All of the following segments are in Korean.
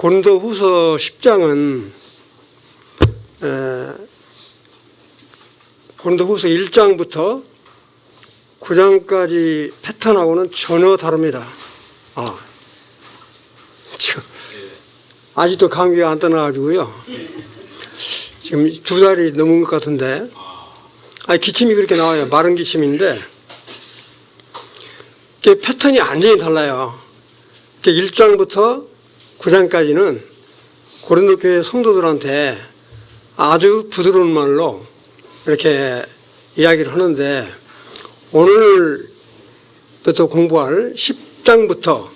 고린도후서 10장은 고린도후서 1장부터 9장까지 패턴하고는 전혀 다릅니다. 아직도 감기가 안 떠나가지고요. 지금 2달이 넘은 것 같은데, 기침이 그렇게 나와요. 마른 기침인데, 패턴이 완전히 달라요. 1장부터 9장까지는 고린도 교회 성도들한테 아주 부드러운 말로 이렇게 이야기를 하는데, 오늘부터 공부할 10장부터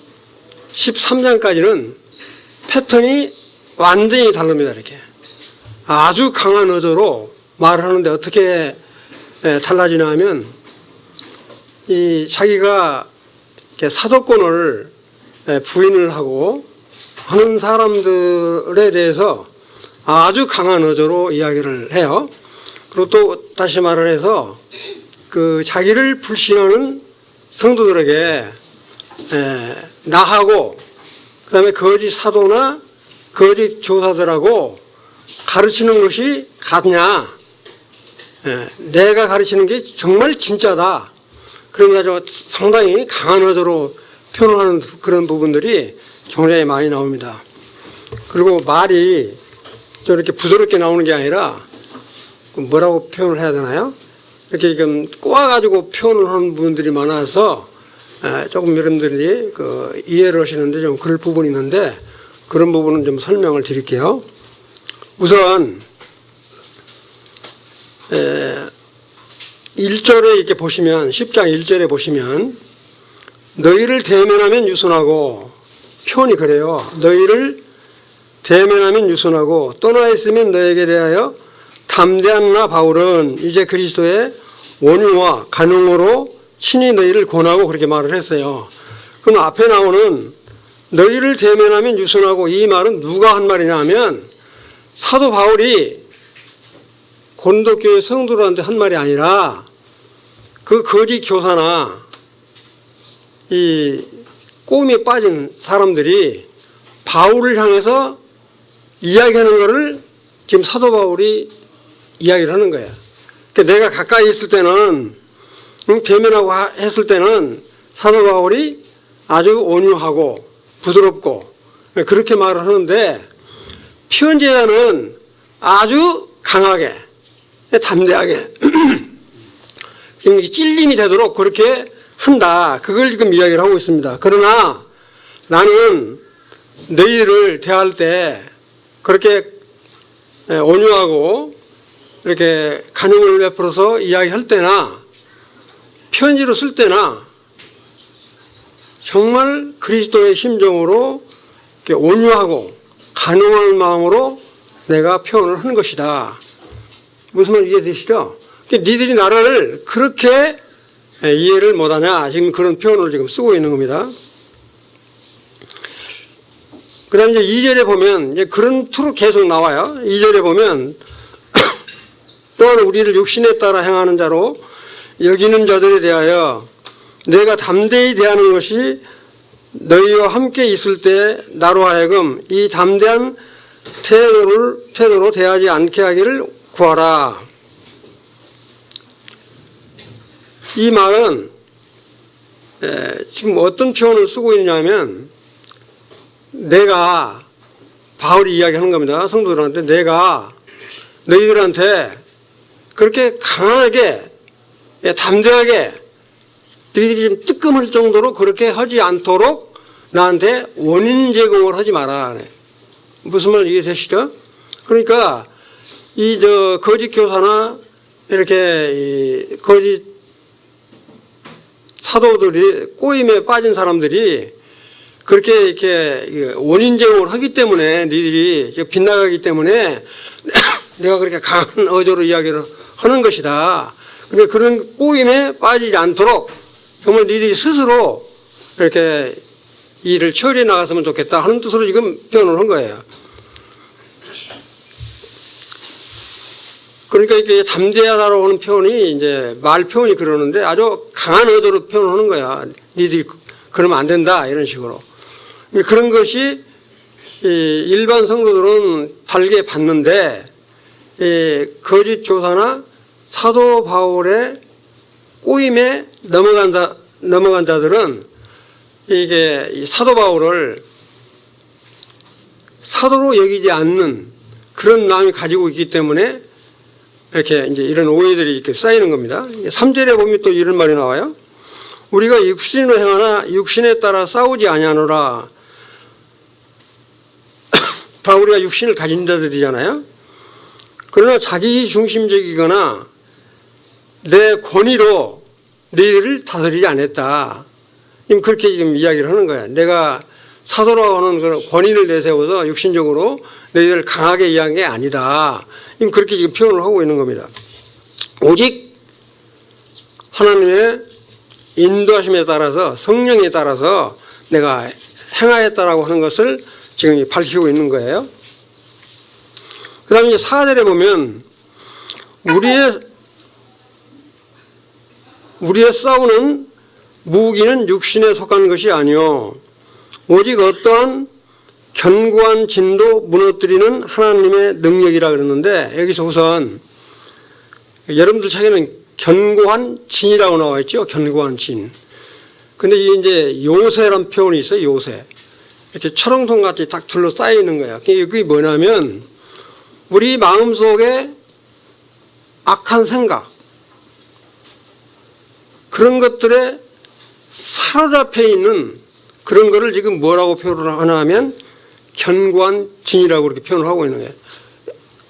13장까지는 패턴이 완전히 다릅니다. 이렇게 아주 강한 어조로 말을 하는데, 어떻게 달라지냐 하면, 이 자기가 사도권을 부인을 하고 하는 사람들에 대해서 아주 강한 어조로 이야기를 해요. 그리고 또 다시 말을 해서 그 자기를 불신하는 성도들에게 나하고 그 다음에 거짓 사도나 거짓 교사들하고 가르치는 것이 같냐, 내가 가르치는 게 정말 진짜다, 그런 가지고 상당히 강한 어조로 표현하는 그런 부분들이 굉장히 많이 나옵니다. 그리고 말이 저렇게 부드럽게 나오는 게 아니라 뭐라고 표현을 해야 되나요? 이렇게 좀 꼬아가지고 표현을 하는 부분들이 많아서 조금 여러분들이 이해를 하시는데 좀 그럴 부분이 있는데, 그런 부분은 좀 설명을 드릴게요. 우선 1절에 이렇게 보시면, 10장 1절에 보시면, 너희를 대면하면 유순하고, 표현이 그래요. 너희를 대면하면 유순하고 떠나 있으면 너에게 대하여 담대한 나 바울은 이제 그리스도의 원유와 간용으로 친히 너희를 권하고, 그렇게 말을 했어요. 그럼 앞에 나오는 너희를 대면하면 유순하고, 이 말은 누가 한 말이냐 하면 사도 바울이 고린도 교회 성도들한테 한 말이 아니라 그 거짓 교사나 이 꼬임에 빠진 사람들이 바울을 향해서 이야기하는 것을 지금 사도 바울이 이야기를 하는 거예요. 그러니까 내가 가까이 있을 때는, 대면하고 했을 때는 사도 바울이 아주 온유하고 부드럽고 그렇게 말을 하는데, 편지자는 아주 강하게 담대하게 찔림이 되도록 그렇게 한다, 그걸 지금 이야기를 하고 있습니다. 그러나 나는 너희를 대할 때 그렇게 온유하고 이렇게 간용을 베풀어서 이야기할 때나 편지로 쓸 때나 정말 그리스도의 심정으로 이렇게 온유하고 간용한 마음으로 내가 표현을 하는 것이다. 무슨 말 이해되시죠? 니들이 나를 그렇게 이해를 못하냐, 지금 그런 표현을 지금 쓰고 있는 겁니다. 그 다음에 이제 2절에 보면 이제 그런 투로 계속 나와요. 2절에 보면 또한 우리를 육신에 따라 행하는 자로 여기는 자들에 대하여 내가 담대히 대하는 것이 너희와 함께 있을 때 나로 하여금 이 담대한 태도로 대하지 않게 하기를 구하라. 이 말은 지금 어떤 표현을 쓰고 있냐면, 내가, 바울이 이야기하는 겁니다. 성도들한테 내가 너희들한테 그렇게 강하게 담대하게 너희들이 좀 뜨끔할 정도로 그렇게 하지 않도록 나한테 원인 제공을 하지 마라. 무슨 말 이해되시죠? 그러니까 거짓 교사나 이렇게 거짓 사도들이, 꼬임에 빠진 사람들이 그렇게 이렇게 원인 제공을 하기 때문에, 니들이 빗나가기 때문에 내가 그렇게 강한 어조로 이야기를 하는 것이다. 그러니까 그런 꼬임에 빠지지 않도록 정말 니들이 스스로 이렇게 일을 처리해 나갔으면 좋겠다 하는 뜻으로 지금 표현을 한 거예요. 그러니까 이게 담대하다라고 하는 표현이 이제 말 표현이 그러는데 아주 강한 의도로 표현하는 거야. 니들이 그러면 안 된다, 이런 식으로. 그런 것이 일반 성도들은 달게 봤는데 거짓 교사나 사도 바울의 꼬임에 넘어간 자들은 이게 이 사도 바울을 사도로 여기지 않는 그런 마음이 가지고 있기 때문에 이렇게 이제 이런 오해들이 이렇게 쌓이는 겁니다. 3절에 보면 또 이런 말이 나와요. 우리가 육신으로 행하나 육신에 따라 싸우지 아니하노라. 다 우리가 육신을 가진 자들이잖아요. 그러나 자기 중심적이거나 내 권위로 너희들을 다스리지 않았다. 그렇게 지금 이야기를 하는 거야. 내가 사도라고 하는 그런 권위를 내세워서 육신적으로 너희들을 강하게 이해한 게 아니다. 그렇게 지금 표현을 하고 있는 겁니다. 오직 하나님의 인도하심에 따라서 성령에 따라서 내가 행하였다라고 하는 것을 지금 밝히고 있는 거예요. 그 다음에 이제 4절에 보면 우리의 싸우는 무기는 육신에 속한 것이 아니요 오직 어떠한 견고한 진도 무너뜨리는 하나님의 능력이라 그랬는데 여기서 우선 여러분들 책에는 견고한 진이라고 나와 있죠. 견고한 진. 근데 이제 요새란 표현이 있어요. 요새. 이렇게 철옹성같이 딱 둘러싸여 있는 거예요. 그게 뭐냐면 우리 마음속에 악한 생각 그런 것들에 사로잡혀 있는 그런 거를 지금 뭐라고 표현을 하나 하면 견고한 진이라고 그렇게 표현을 하고 있는 거예요.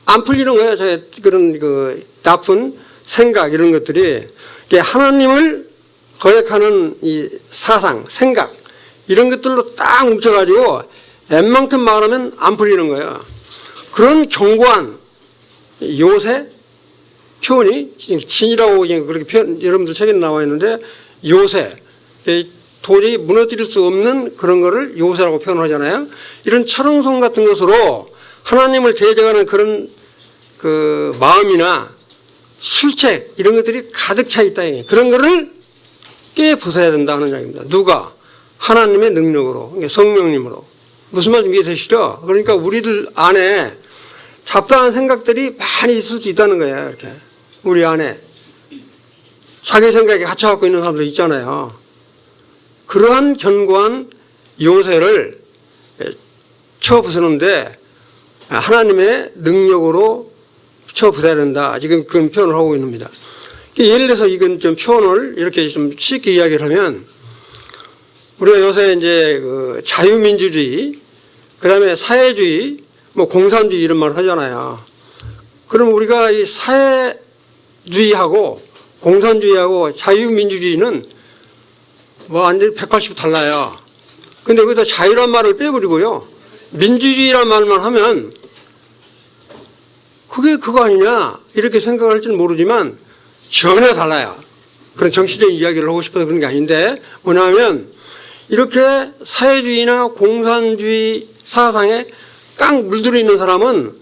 안 풀리는 거예요. 그런 그 나쁜 생각 이런 것들이 하나님을 거역하는 이 사상, 생각 이런 것들로 딱 뭉쳐가지고 웬만큼 말하면 안 풀리는 거예요. 그런 견고한 요새 표현이 진이라고 그렇게 표현, 여러분들 책에 나와 있는데 요새 도저히 무너뜨릴 수 없는 그런 거를 요새라고 표현하잖아요. 이런 철옹성 같은 것으로 하나님을 대적하는 그런 그 마음이나 술책 이런 것들이 가득 차 있다. 그런 거를 깨 부숴야 된다는 이야기입니다. 누가? 하나님의 능력으로, 그러니까 성령님으로. 무슨 말인지 이해되시죠? 그러니까 우리들 안에 잡다한 생각들이 많이 있을 수 있다는 거예요. 이렇게 우리 안에 자기 생각에 갇혀갖고 있는 사람들 있잖아요. 그러한 견고한 요새를 쳐 부수는데 하나님의 능력으로 쳐 부숴야 된다. 지금 그런 표현을 하고 있습니다. 예를 들어서 이건 좀 표현을 이렇게 좀 쉽게 이야기를 하면 우리가 요새 이제 그 자유민주주의, 그 다음에 사회주의, 뭐 공산주의 이런 말을 하잖아요. 그럼 우리가 이 사회주의하고 공산주의하고 자유민주주의는 뭐 완전히 180도 달라요. 근데 거기서 자유란 말을 빼버리고요. 민주주의란 말만 하면 그게 그거 아니냐 이렇게 생각할지는 모르지만 전혀 달라요. 그런 정치적인 이야기를 하고 싶어서 그런 게 아닌데 뭐냐면 이렇게 사회주의나 공산주의 사상에 깡 물들어 있는 사람은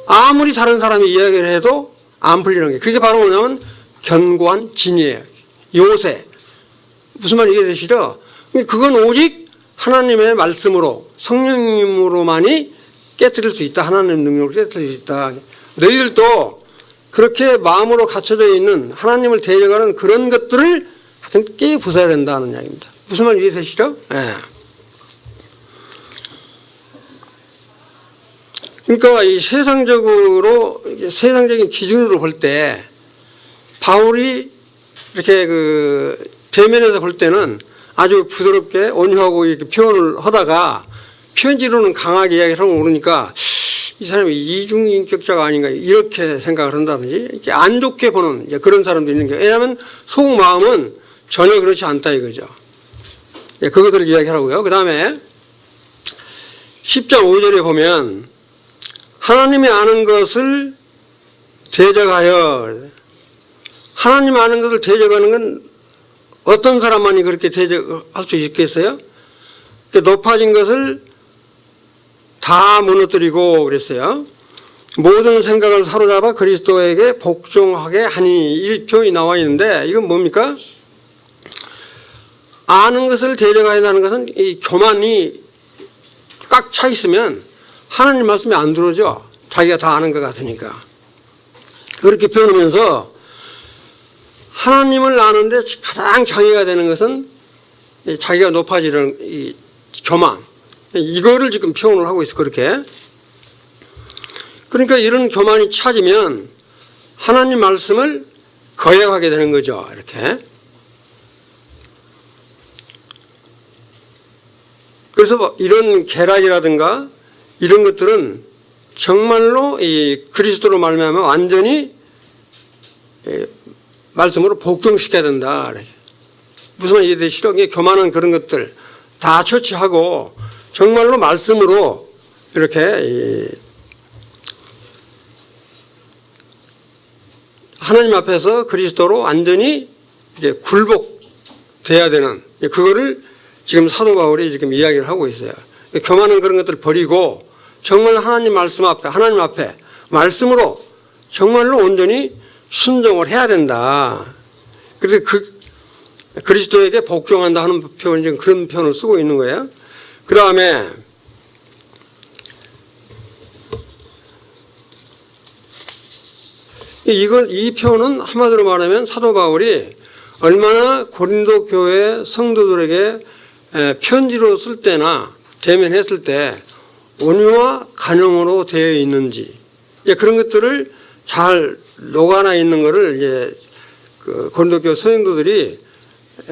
아무리 다른 사람이 이야기를 해도 안 풀리는 게 그게 바로 뭐냐면 견고한 진이에요. 요새. 무슨 말인지 이해되시죠? 그건 오직 하나님의 말씀으로 성령님으로만이 깨뜨릴 수 있다. 하나님의 능력으로 깨뜨릴 수 있다. 너희들도 그렇게 마음으로 갇혀져 있는 하나님을 대적하는 그런 것들을 하여튼 깨 부숴야 된다는 이야기입니다. 무슨 말인지 이해되시죠? 네. 그러니까 이 세상적인 기준으로 볼 때 바울이 이렇게 그 대면에서 볼 때는 아주 부드럽게 온유하고 이렇게 표현을 하다가 편지로는 강하게 이야기를 하고 그러니까 이 사람이 이중인격자가 아닌가 이렇게 생각을 한다든지 이렇게 안 좋게 보는 그런 사람도 있는 거예요. 왜냐하면 속마음은 전혀 그렇지 않다 이거죠. 그것들을 이야기하라고요. 그 다음에 10장 5절에 보면 하나님이 아는 것을 대적하여 하나님 아는 것을 대적하는 건 어떤 사람만이 그렇게 대적할 수 있겠어요? 높아진 것을 다 무너뜨리고 그랬어요. 모든 생각을 사로잡아 그리스도에게 복종하게 하니 이 표현이 나와 있는데 이건 뭡니까? 아는 것을 대적하여 하는 것은 이 교만이 꽉 차 있으면 하나님 말씀이 안 들어오죠. 자기가 다 아는 것 같으니까. 그렇게 표현하면서 하나님을 아는데 가장 장애가 되는 것은 자기가 높아지는 이 교만, 이거를 지금 표현을 하고 있어. 그렇게. 그러니까 이런 교만이 찾으면 하나님 말씀을 거역하게 되는 거죠. 이렇게. 그래서 이런 계략이라든가 이런 것들은 정말로 이 그리스도로 말미암아 완전히 말씀으로 복종시켜야 된다. 이렇게. 무슨 말인지 이해되시죠? 교만한 그런 것들 다 처치하고 정말로 말씀으로 이렇게 하나님 앞에서 그리스도로 완전히 이제 굴복돼야 되는, 그거를 지금 사도 바울이 지금 이야기를 하고 있어요. 교만한 그런 것들을 버리고 정말 하나님 말씀 앞에, 하나님 앞에 말씀으로 정말로 온전히 순종을 해야 된다. 그래서 그리스도에게 복종한다 하는 표현, 지금 그런 표현을 쓰고 있는 거예요. 그 다음에 이 표현은 한마디로 말하면 사도 바울이 얼마나 고린도 교회 성도들에게 편지로 쓸 때나 대면했을 때 온유와 간용으로 되어 있는지, 이제 그런 것들을 잘 녹아나 있는 것을 이제 그 고린도 교회 성도들이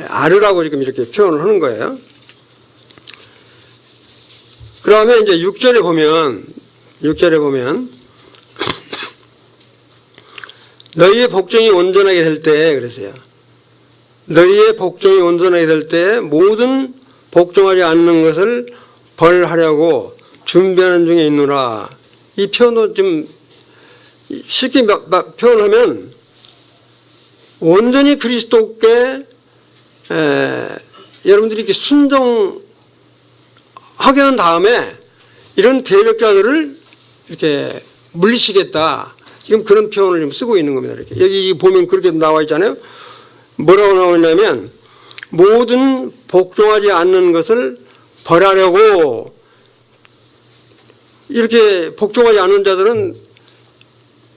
알으라고 지금 이렇게 표현을 하는 거예요. 그 다음에 이제 6절에 보면 너희의 복종이 온전하게 될 때, 그랬어요. 너희의 복종이 온전하게 될 때 모든 복종하지 않는 것을 벌하려고 준비하는 중에 있노라. 이 표현도 좀 쉽게 표현하면 온전히 그리스도께 여러분들이 이렇게 순종하게 한 다음에 이런 대적자들을 이렇게 물리치겠다. 지금 그런 표현을 지금 쓰고 있는 겁니다. 이렇게. 여기 보면 그렇게 나와 있잖아요. 뭐라고 나와 있냐면 모든 복종하지 않는 것을 벌하려고, 이렇게 복종하지 않는 자들은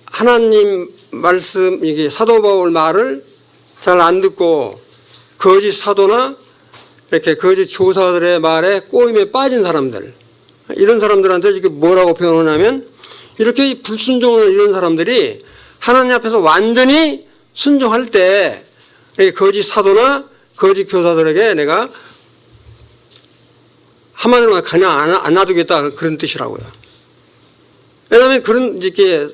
하나님 말씀, 이게 사도 바울 말을 잘 안 듣고 거짓 사도나 이렇게 거짓 교사들의 말에 꼬임에 빠진 사람들, 이런 사람들한테 이게 뭐라고 표현하냐면 이렇게 불순종하는 이런 사람들이 하나님 앞에서 완전히 순종할 때 거짓 사도나 거짓 교사들에게 내가 한마디로 그냥 안 놔두겠다, 그런 뜻이라고요. 왜냐하면 그런 이렇게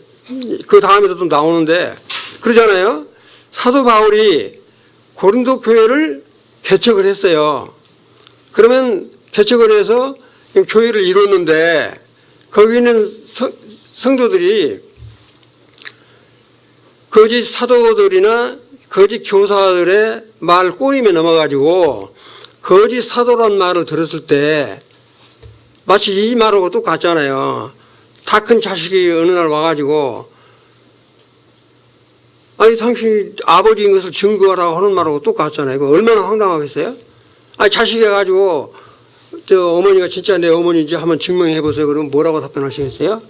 그 다음에도 또 나오는데 그러잖아요. 사도 바울이 고린도 교회를 개척을 했어요. 그러면 개척을 해서 교회를 이뤘는데 거기 있는 성도들이 거짓 사도들이나 거짓 교사들의 말 꼬임에 넘어가지고 거짓 사도란 말을 들었을 때 마치 이 말하고 똑같잖아요. 다 큰 자식이 어느 날 와가지고 아니 당신이 아버지인 것을 증거하라고 하는 말하고 똑같잖아요. 이거 얼마나 황당하겠어요? 아니 자식이 해가지고 저 어머니가 진짜 내 어머니인지 한번 증명해 보세요. 그러면 뭐라고 답변하시겠어요?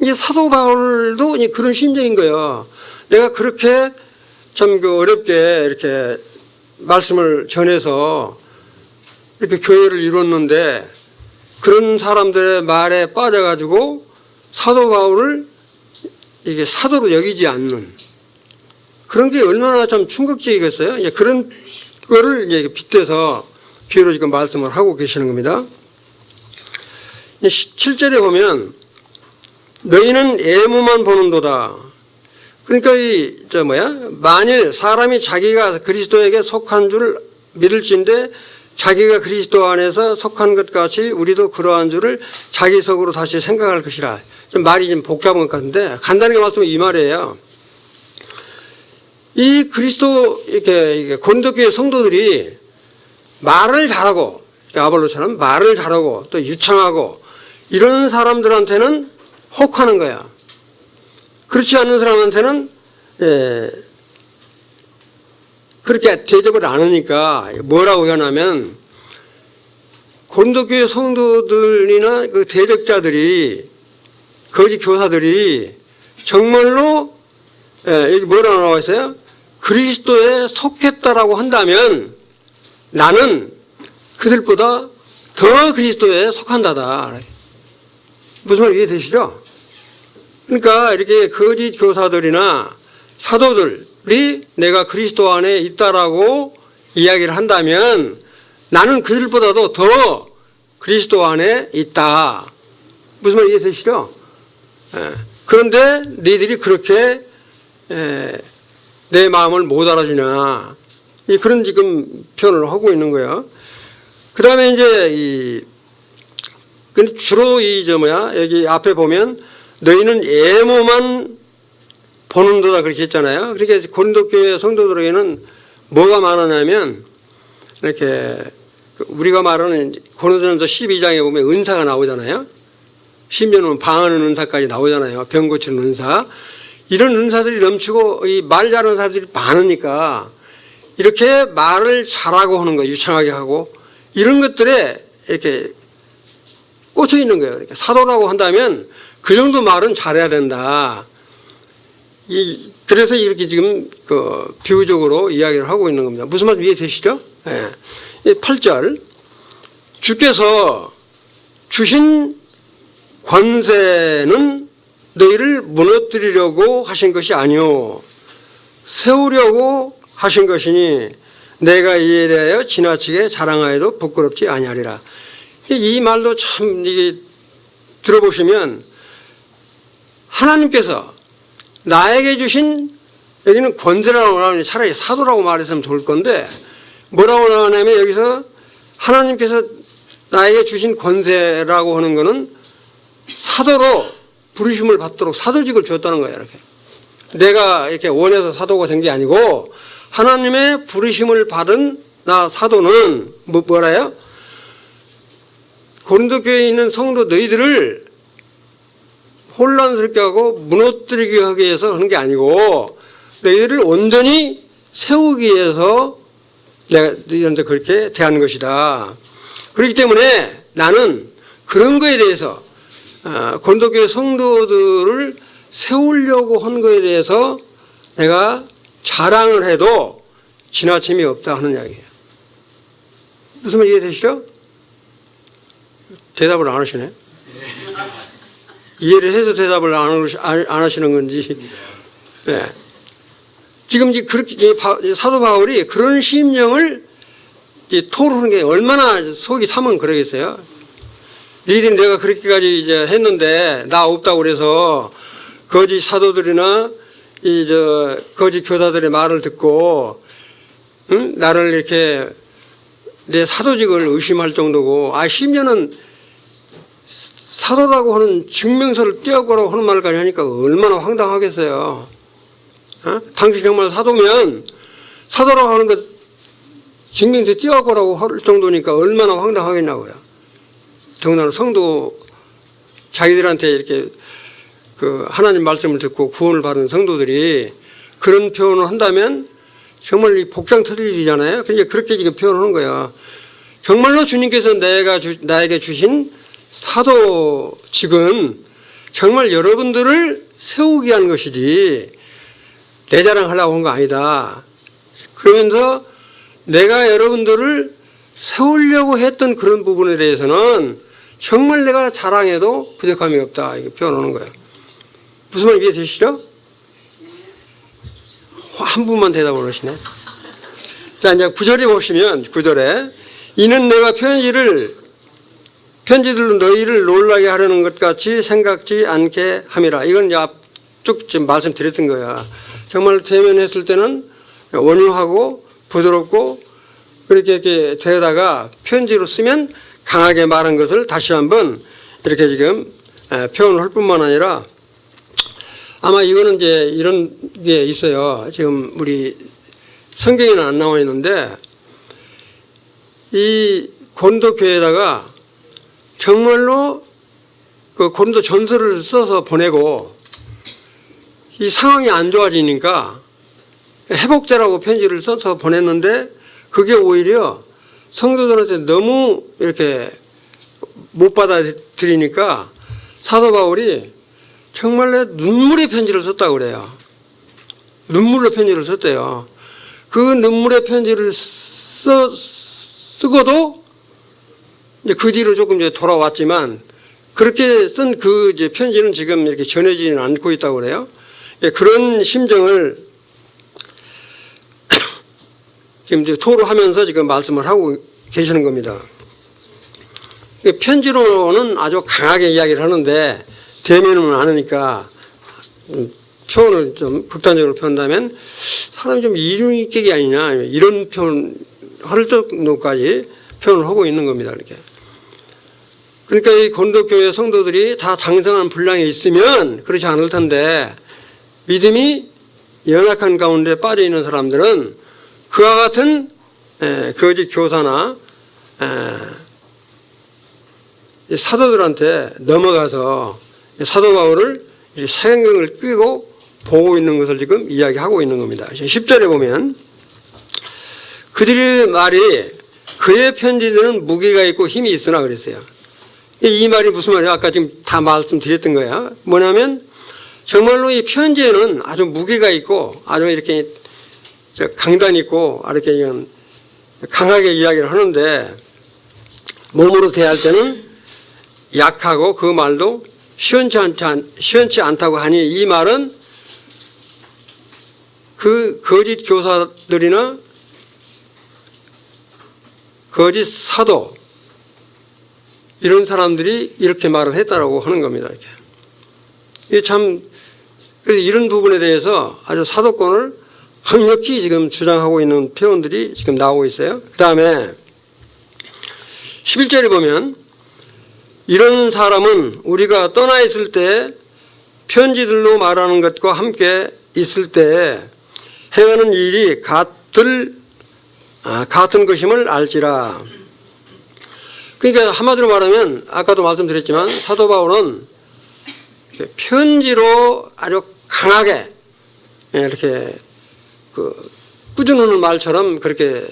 이게 사도 바울도 그런 심정인 거예요. 내가 그렇게 참 어렵게 이렇게 말씀을 전해서 이렇게 교회를 이뤘는데 그런 사람들의 말에 빠져가지고 사도 바울을 이게 사도로 여기지 않는 그런 게 얼마나 참 충격적이겠어요. 그런 거를 빗대서 비유로 지금 말씀을 하고 계시는 겁니다. 7절에 보면 너희는 애무만 보는도다. 그러니까 만일 사람이 자기가 그리스도에게 속한 줄 믿을진데 자기가 그리스도 안에서 속한 것 같이 우리도 그러한 줄을 자기 속으로 다시 생각할 것이라. 좀 말이 좀 복잡한 것 같은데 간단하게 말씀은 이 말이에요. 이 그리스도 이렇게 고린도 교회 성도들이 말을 잘하고 아볼로처럼 말을 잘하고 또 유창하고 이런 사람들한테는 혹하는 거야. 그렇지 않은 사람한테는 그렇게 대접을 안 하니까 뭐라고 하냐면 고린도교회 성도들이나 그 대적자들이, 거짓 교사들이 정말로, 여기 뭐라고 나와 있어요? 그리스도에 속했다라고 한다면 나는 그들보다 더 그리스도에 속한다다. 무슨 말 이해되시죠? 그러니까 이렇게 거짓 교사들이나 사도들이 내가 그리스도 안에 있다라고 이야기를 한다면 나는 그들보다도 더 그리스도 안에 있다. 무슨 말 이해되시죠? 그런데 너희들이 그렇게 내 마음을 못 알아주냐. 그런 지금 표현을 하고 있는 거예요. 그 다음에 이제 주로 여기 앞에 보면 너희는 예모만 보는도다 그렇게 했잖아요. 그러니까 고린도 교회 성도들에게는 뭐가 많았냐면 이렇게 우리가 말하는 고린도전서 12장에 보면 은사가 나오잖아요. 심지어는 방언하는 은사까지 나오잖아요. 병 고치는 은사. 이런 은사들이 넘치고 이 말 잘하는 사람들이 많으니까 이렇게 말을 잘하고 하는 거, 유창하게 하고 이런 것들에 이렇게 꽂혀 있는 거예요. 그러니까 사도라고 한다면 그 정도 말은 잘해야 된다. 그래서 이렇게 지금 비유적으로 이야기를 하고 있는 겁니다. 무슨 말인지 이해되시죠? 8절. 주께서 주신 권세는 너희를 무너뜨리려고 하신 것이 아니요 세우려고 하신 것이니 내가 이에 대하여 지나치게 자랑하여도 부끄럽지 아니하리라. 이 말도 참 이게 들어보시면 하나님께서 나에게 주신, 여기는 권세라고 나오니 차라리 사도라고 말했으면 좋을 건데 뭐라고 나오냐면 여기서 하나님께서 나에게 주신 권세라고 하는 거는 사도로 부르심을 받도록 사도직을 주었다는 거예요. 이렇게 내가 이렇게 원해서 사도가 된 게 아니고 하나님의 부르심을 받은 나 사도는 뭐라요? 고린도 교회에 있는 성도 너희들을 혼란스럽게 하고 무너뜨리게 하기 위해서 하는 게 아니고 너희들을 온전히 세우기 위해서 내가 너희한테 그렇게 대하는 것이다. 그렇기 때문에 나는 그런 거에 대해서 고린도 교회 성도들을 세우려고 한 거에 대해서 내가 자랑을 해도 지나침이 없다 하는 이야기예요. 무슨 말 이해되시죠? 대답을 안 하시네. 이해를 해서 대답을 안 하시는 건지. 네. 지금 그렇게 사도 바울이 그런 심령을 토로하는 게 얼마나 속이 타면 그러겠어요. 너희들이 내가 그렇게까지 이제 했는데 나 없다고 그래서 거짓 사도들이나 거짓 교사들의 말을 듣고 응? 나를 이렇게 내 사도직을 의심할 정도고 심지어는 사도라고 하는 증명서를 띄워보라고 하는 말까지 하니까 얼마나 황당하겠어요. 당신 정말 사도면 사도라고 하는 것 증명서 띄워보라고 할 정도니까 얼마나 황당하겠냐고요. 더군다나 성도 자기들한테 이렇게 하나님 말씀을 듣고 구원을 받은 성도들이 그런 표현을 한다면 정말 이 복장 터질 일이잖아요. 그러니까 그렇게 지금 표현하는 거야. 정말로 주님께서 나에게 주신 사도직은 정말 여러분들을 세우기 위한 것이지 내 자랑하려고 한 거 아니다. 그러면서 내가 여러분들을 세우려고 했던 그런 부분에 대해서는 정말 내가 자랑해도 부족함이 없다. 이렇게 표현하는 거예요. 무슨 말 이해되시죠? 한 분만 대답을 하시네. 자, 이제 9절에 보시면 9절에 이는 내가 편지들로 너희를 놀라게 하려는 것 같이 생각지 않게 함이라. 이건 이제 쭉 지금 말씀드렸던 거야. 정말 대면했을 때는 온유하고 부드럽고 그렇게 되다가 편지로 쓰면 강하게 말한 것을 다시 한번 이렇게 지금 표현을 할 뿐만 아니라 아마 이거는 이제 이런 게 있어요. 지금 우리 성경에는 안 나와 있는데 이 고린도 교회에다가 정말로 그 고린도 전서를 써서 보내고 이 상황이 안 좋아지니까 회복제라고 편지를 써서 보냈는데 그게 오히려 성도들한테 너무 이렇게 못 받아들이니까 사도 바울이 정말로 눈물의 편지를 썼다고 그래요. 눈물로 편지를 썼대요. 그 눈물의 편지를 쓰고도 이제 그 뒤로 조금 이제 돌아왔지만 그렇게 쓴 그 이제 편지는 지금 이렇게 전해지는 않고 있다고 그래요. 예, 그런 심정을 지금 이제 토로하면서 지금 말씀을 하고 계시는 겁니다. 편지로는 아주 강하게 이야기를 하는데 대면은 안 하니까 표현을 좀 극단적으로 표현한다면 사람이 좀 이중인격이 아니냐 이런 표현 할 정도까지 표현을 하고 있는 겁니다. 이렇게. 그러니까 이 고린도교회 성도들이 다 장성한 분량에 있으면 그렇지 않을 텐데 믿음이 연약한 가운데 빠져 있는 사람들은 그와 같은 거짓 교사나 사도들한테 넘어가서 사도 바울을 사형경을 끼고 보고 있는 것을 지금 이야기하고 있는 겁니다. 10절에 보면 그들의 말이 그의 편지들은 무게가 있고 힘이 있으나 그랬어요. 이 말이 무슨 말이에요? 아까 지금 다 말씀드렸던 거야. 뭐냐면 정말로 이 편지에는 아주 무게가 있고 아주 이렇게 강단 있고 이렇게 강하게 이야기를 하는데 몸으로 대할 때는 약하고 그 말도 시원치 않다고 하니 이 말은 그 거짓 교사들이나 거짓 사도 이런 사람들이 이렇게 말을 했다라고 하는 겁니다. 이렇게. 이게 참 그래서 이런 부분에 대해서 아주 사도권을 강력히 지금 주장하고 있는 표현들이 지금 나오고 있어요. 그 다음에 11절에 보면 이런 사람은 우리가 떠나 있을 때 편지들로 말하는 것과 함께 있을 때 행하는 일이 같은 것임을 알지라. 그러니까 한마디로 말하면 아까도 말씀드렸지만 사도 바울은 편지로 아주 강하게 이렇게 꾸준하는 말처럼 그렇게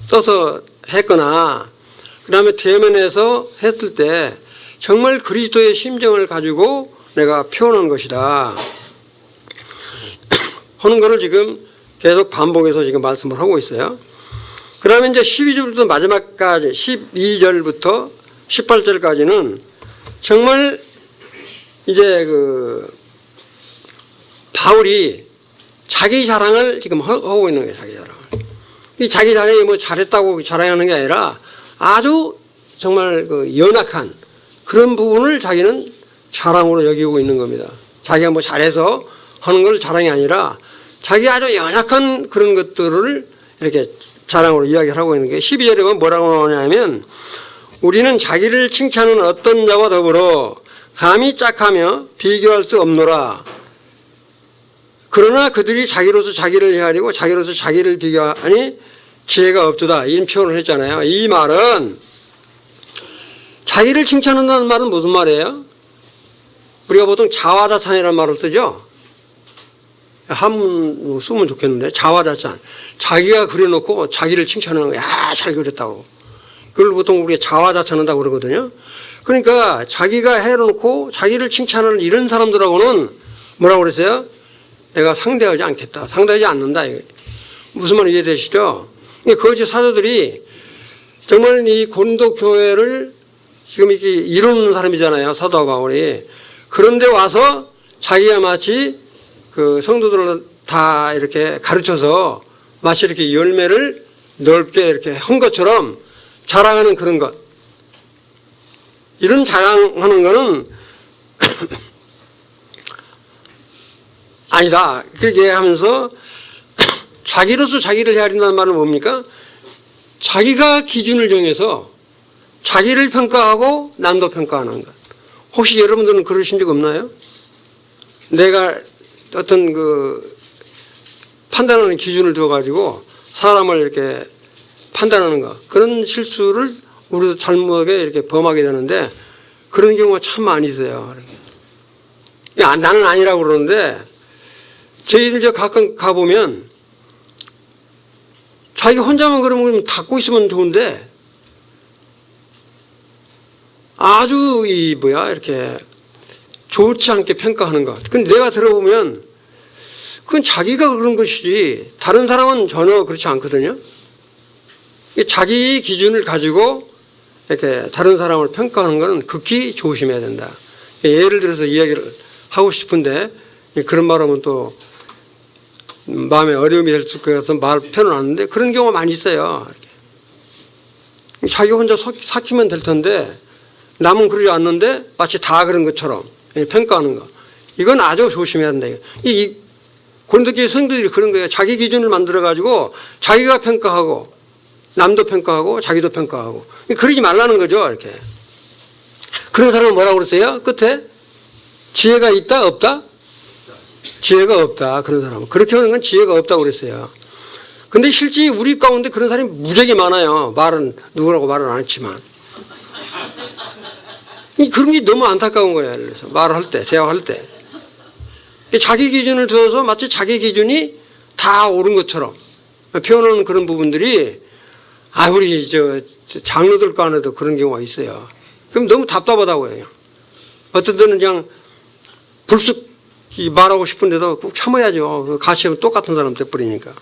써서 했거나 그 다음에 대면에서 했을 때 정말 그리스도의 심정을 가지고 내가 표현한 것이다 하는 것을 지금 계속 반복해서 지금 말씀을 하고 있어요. 그 다음에 이제 12절부터 마지막까지 12절부터 18절까지는 정말 이제 바울이 자기 자랑을 지금 하고 있는 거예요. 자기 자랑. 이 자기 자랑이 뭐 잘했다고 자랑하는 게 아니라 아주 정말 연약한 그런 부분을 자기는 자랑으로 여기고 있는 겁니다. 자기가 뭐 잘해서 하는 걸 자랑이 아니라 자기 아주 연약한 그런 것들을 이렇게 자랑으로 이야기를 하고 있는 게 12절에 보면 뭐라고 나오냐면 우리는 자기를 칭찬하는 어떤 자와 더불어 감히 짝하며 비교할 수 없노라. 그러나 그들이 자기로서 자기를 헤아리고 자기로서 자기를 비교하니 지혜가 없도다. 이런 표현을 했잖아요. 이 말은 자기를 칭찬한다는 말은 무슨 말이에요? 우리가 보통 자화자찬이라는 말을 쓰죠. 한문 쓰면 좋겠는데 자화자찬. 자기가 그려놓고 자기를 칭찬하는 거야. 잘 그렸다고. 그걸 보통 우리가 자화자찬한다고 그러거든요. 그러니까 자기가 해놓고 자기를 칭찬하는 이런 사람들하고는 뭐라고 그랬어요? 내가 상대하지 않겠다. 상대하지 않는다. 무슨 말 이해되시죠? 거짓 사도들이 정말 이 고린도 교회를 지금 이렇게 이루는 사람이잖아요. 사도 바울이. 그런데 와서 자기가 마치 그 성도들을 다 이렇게 가르쳐서 마치 이렇게 열매를 넓게 이렇게 한 것처럼 자랑하는 그런 것. 이런 자랑하는 거는 아니다. 그렇게 하면서 자기로서 자기를 헤아린다는 말은 뭡니까? 자기가 기준을 정해서 자기를 평가하고 남도 평가하는 것. 혹시 여러분들은 그러신 적 없나요? 내가 어떤 판단하는 기준을 두어가지고 사람을 이렇게 판단하는 것. 그런 실수를 우리도 잘못하게 이렇게 범하게 되는데 그런 경우가 참 많이 있어요. 나는 아니라고 그러는데 저희들 가끔 가보면 자기 혼자만 그러면 닫고 있으면 좋은데 아주 이렇게 좋지 않게 평가하는 것. 근데 내가 들어보면 그건 자기가 그런 것이지 다른 사람은 전혀 그렇지 않거든요. 자기 기준을 가지고 이렇게 다른 사람을 평가하는 것은 극히 조심해야 된다. 예를 들어서 이야기를 하고 싶은데 그런 말하면 또 마음에 어려움이 될 수 있어서 말 펴놓았는데 그런 경우가 많이 있어요. 자기 혼자 삭히면 될 텐데 남은 그러지 않는데 마치 다 그런 것처럼 평가하는 거. 이건 아주 조심해야 된다. 이 고린도교회 성도들이 그런 거예요. 자기 기준을 만들어가지고 자기가 평가하고 남도 평가하고 자기도 평가하고 그러지 말라는 거죠. 이렇게. 그런 사람은 뭐라고 그랬어요? 끝에 지혜가 있다 없다? 지혜가 없다. 그런 사람은. 그렇게 하는 건 지혜가 없다고 그랬어요. 근데 실제 우리 가운데 그런 사람이 무지하게 많아요. 말은 누구라고 말은 안 했지만. 그런 게 너무 안타까운 거예요. 그래서 말을 할 때, 대화할 때. 자기 기준을 두어서 마치 자기 기준이 다 옳은 것처럼 표현하는 그런 부분들이 우리 장로들 간에도 그런 경우가 있어요. 그럼 너무 답답하다고요. 어떤 때는 그냥 불쑥 말하고 싶은데도 꼭 참아야죠. 같이 하면 똑같은 사람 돼버리니까.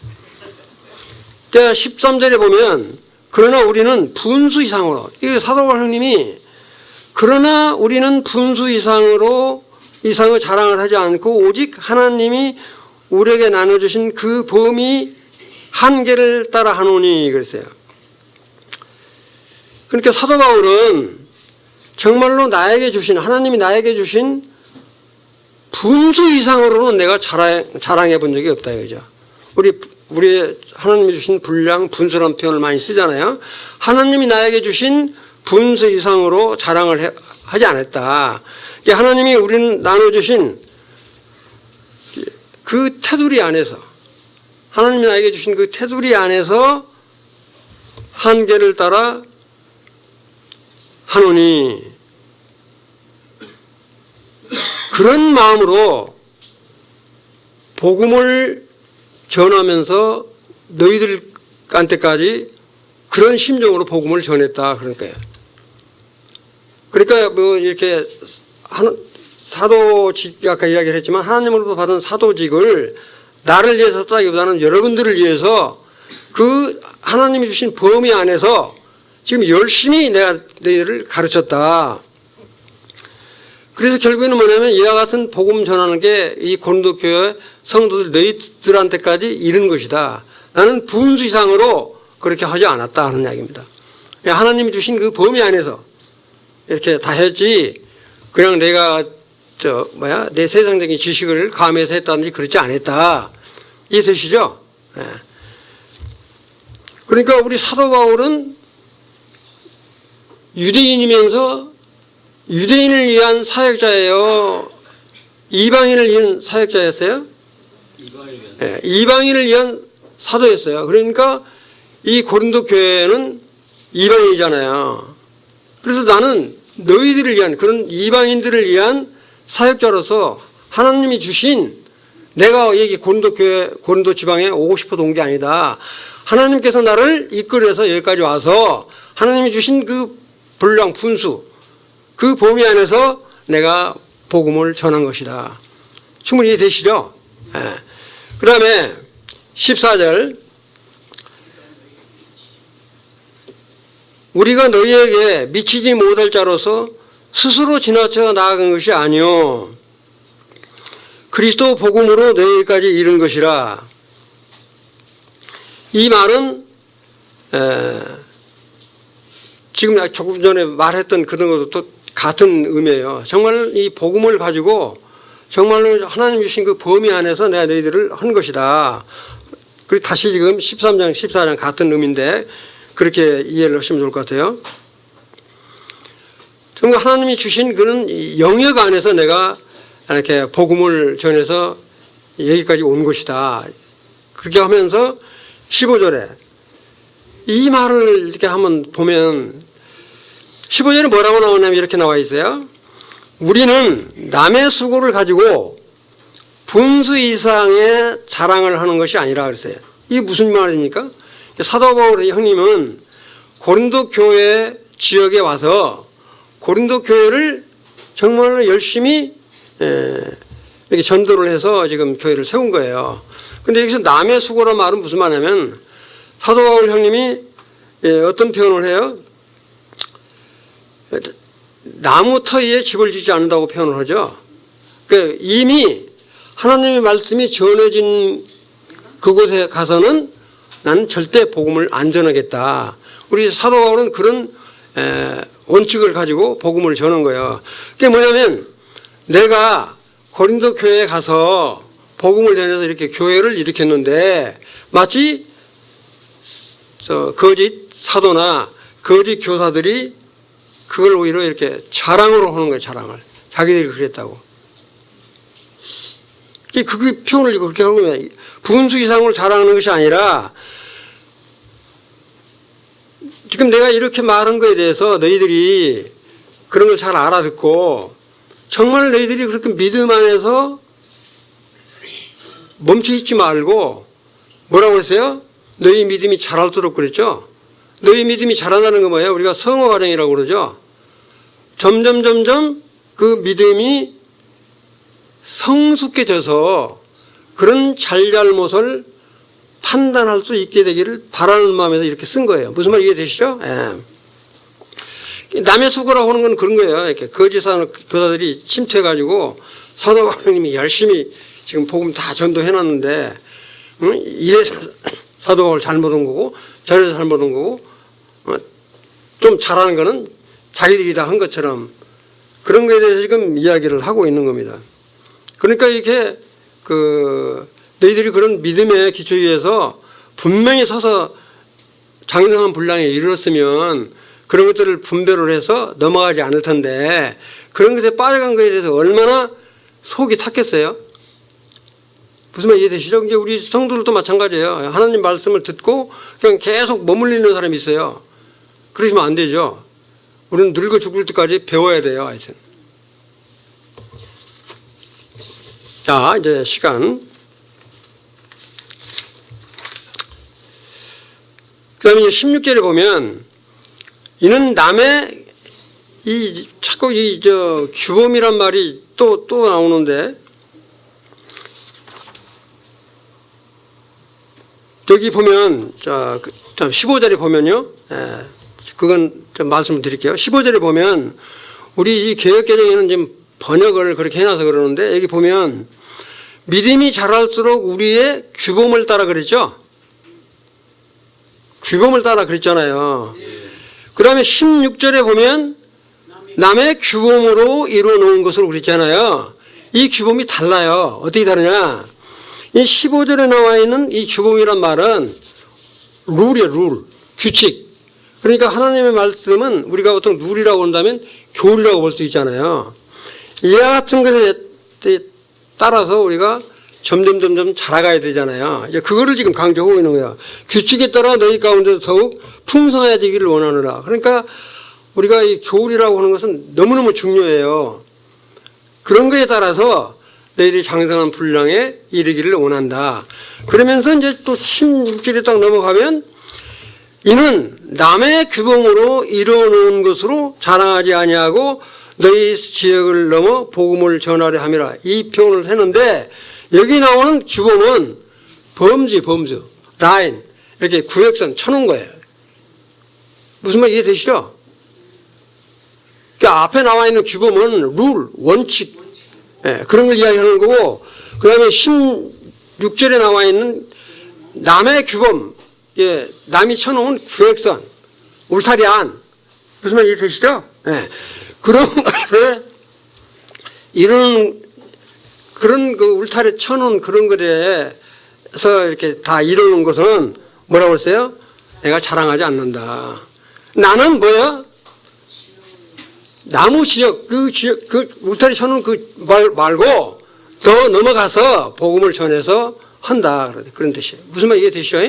13절에 보면 그러나 우리는 분수 이상으로, 이게 사도바울 형님이 그러나 우리는 분수 이상의 자랑을 하지 않고 오직 하나님이 우리에게 나눠주신 그 범위 한계를 따라 하노니 그랬어요. 그러니까 사도 바울은 정말로 하나님이 나에게 주신 분수 이상으로는 내가 자랑해 본 적이 없다 이거죠. 우리 하나님이 주신 분량, 분수라는 표현을 많이 쓰잖아요. 하나님이 나에게 주신 분수 이상으로 자랑을 하지 않았다. 하나님이 우리는 나눠주신 그 테두리 안에서, 하나님이 나에게 주신 그 테두리 안에서 한계를 따라 하노니, 그런 마음으로 복음을 전하면서 너희들한테까지 그런 심정으로 복음을 전했다. 그러니까요. 그러니까 이렇게 사도직, 아까 이야기를 했지만 하나님으로부터 받은 사도직을 나를 위해서 했다기보다는 여러분들을 위해서 그 하나님이 주신 범위 안에서 지금 열심히 내가 너희들을 가르쳤다. 그래서 결국에는 뭐냐면 이와 같은 복음 전하는 게 이 고린도 교회 성도들 너희들한테까지 이른 것이다. 나는 분수 이상으로 그렇게 하지 않았다 하는 이야기입니다. 하나님이 주신 그 범위 안에서 이렇게 다 했지 그냥 내가 내 세상적인 지식을 가미해서 했다든지 그렇지 않았다. 이해되시죠? 네. 그러니까 우리 사도 바울은 유대인이면서 유대인을 위한 사역자예요? 이방인을 위한 사역자였어요? 네, 이방인을 위한 사도였어요. 그러니까 이 고린도 교회는 이방인이잖아요. 그래서 나는 너희들을 위한, 그런 이방인들을 위한 사역자로서 하나님이 주신, 내가 여기 고린도 교회, 고린도 지방에 오고 싶어서 온 게 아니다. 하나님께서 나를 이끌어서 여기까지 와서 하나님이 주신 그 분량, 분수, 그 범위 안에서 내가 복음을 전한 것이다. 충분히 이해되시죠? 네. 그 다음에 14절, 우리가 너희에게 미치지 못할 자로서 스스로 지나쳐 나아간 것이 아니요 그리스도 복음으로 너희까지 이른 것이라. 이 말은 지금 조금 전에 말했던 그런 것도 같은 의미예요. 정말 이 복음을 가지고 정말로 하나님 주신 그 범위 안에서 내가 너희들을 한 것이다. 그리고 다시 지금 13장, 14장 같은 의미인데 그렇게 이해를 하시면 좋을 것 같아요. 정말 하나님이 주신 그런 영역 안에서 내가 이렇게 복음을 전해서 여기까지 온 것이다. 그렇게 하면서 15절에 이 말을 이렇게 한번 보면 15절에 뭐라고 나오냐면 이렇게 나와 있어요. 우리는 남의 수고를 가지고 분수 이상의 자랑을 하는 것이 아니라 그랬어요. 이게 무슨 말입니까? 사도 바울 형님은 고린도 교회 지역에 와서 고린도 교회를 정말로 열심히 이렇게 전도를 해서 지금 교회를 세운 거예요. 근데 여기서 남의 수고란 말은 무슨 말이냐면 사도 바울 형님이 어떤 표현을 해요? 나무 터위에 집을 짓지 않는다고 표현을 하죠. 그러니까 이미 하나님의 말씀이 전해진 그곳에 가서는 나는 절대 복음을 안 전하겠다. 우리 사도 바울은 그런 원칙을 가지고 복음을 전한 거예요. 그게 뭐냐면 내가 고린도 교회에 가서 복음을 전해서 이렇게 교회를 일으켰는데 마치 거짓 사도나 거짓 교사들이 그걸 오히려 이렇게 자랑으로 하는 거예요. 자랑을. 자기들이 그랬다고. 그 표현을 그렇게 하는 거예요. 분수 이상으로 자랑하는 것이 아니라 지금 내가 이렇게 말한 거에 대해서 너희들이 그런 걸 잘 알아듣고 정말 너희들이 그렇게 믿음 안에서 멈춰있지 말고 뭐라고 했어요? 너희 믿음이 자랄수록 그랬죠? 너희 믿음이 자라나는 건 뭐예요? 우리가 성화 과정이라고 그러죠? 점점 그 믿음이 성숙해져서 그런 잘잘못을 판단할 수 있게 되기를 바라는 마음에서 이렇게 쓴 거예요. 무슨 말 이해되시죠? 예. 남의 수고라고 하는 건 그런 거예요. 이렇게 거짓 교사들이 침투해가지고 사도 바울님이 열심히 지금 복음 다 전도해놨는데 이래서 사도 바울 잘못한 거고 저래서 잘못한 거고 좀 잘하는 거는 자기들이 다 한 것처럼 그런 거에 대해서 지금 이야기를 하고 있는 겁니다. 그러니까 이렇게 너희들이 그런 믿음의 기초 위에서 분명히 서서 장성한 분량에 이르렀으면 그런 것들을 분별을 해서 넘어가지 않을 텐데 그런 것에 빠져간 것에 대해서 얼마나 속이 탔겠어요? 무슨 말 이해되시죠? 이제 우리 성도들도 마찬가지예요. 하나님 말씀을 듣고 그냥 계속 머물리는 사람이 있어요. 그러시면 안 되죠. 우리는 늙어 죽을 때까지 배워야 돼요. 하여튼. 자, 이제 시간. 그 다음에 이제 16절에 보면, 이는 남의, 자꾸 규범이란 말이 또 나오는데, 여기 보면, 15절에 보면요. 그건 좀 말씀을 드릴게요. 15절에 보면, 우리 이 개역개정에는 지금 번역을 그렇게 해놔서 그러는데, 여기 보면, 믿음이 자랄수록 우리의 규범을 따라 그랬죠? 규범을 따라 그랬잖아요. 그 다음에 16절에 보면 남의 규범으로 이루어놓은 것으로 그랬잖아요. 이 규범이 달라요. 어떻게 다르냐? 이 15절에 나와 있는 이 규범이란 말은 룰이에요. 룰. 규칙. 그러니까 하나님의 말씀은 우리가 보통 룰이라고 한다면 교리라고 볼 수 있잖아요. 이와 같은 것에 따라서 우리가 점점 자라가야 되잖아요. 이제 그거를 지금 강조하고 있는 거야. 규칙에 따라 너희 가운데 더욱 풍성해지기를 원하노라. 그러니까 우리가 이 교리라고 하는 것은 너무너무 중요해요. 그런 거에 따라서 너희들이 장성한 분량에 이르기를 원한다. 그러면서 이제 또 16절에 딱 넘어가면 이는 남의 규범으로 이루어놓은 것으로 자랑하지 아니하고 너희 지역을 넘어 복음을 전하려 함이라. 이 표현을 했는데 여기 나오는 규범은 범주, 라인, 이렇게 구역선 쳐놓은 거예요. 무슨 말 이해되시죠? 그러니까 앞에 나와 있는 규범은 룰, 원칙, 그런 걸 이야기하는 거고, 그 다음에 16절에 나와 있는 남의 규범, 남이 쳐놓은 구역선, 울타리 안, 무슨 말 이해되시죠? 그런 것에 그런 그 울타리 쳐놓은 그런 것에서 이렇게 다 이루는 것은 뭐라고 했어요? 내가 자랑하지 않는다. 나는 뭐야? 나무 지역, 그 울타리 쳐놓은 말고 더 넘어가서 복음을 전해서 한다. 그런 뜻이에요. 무슨 말 이해되시죠?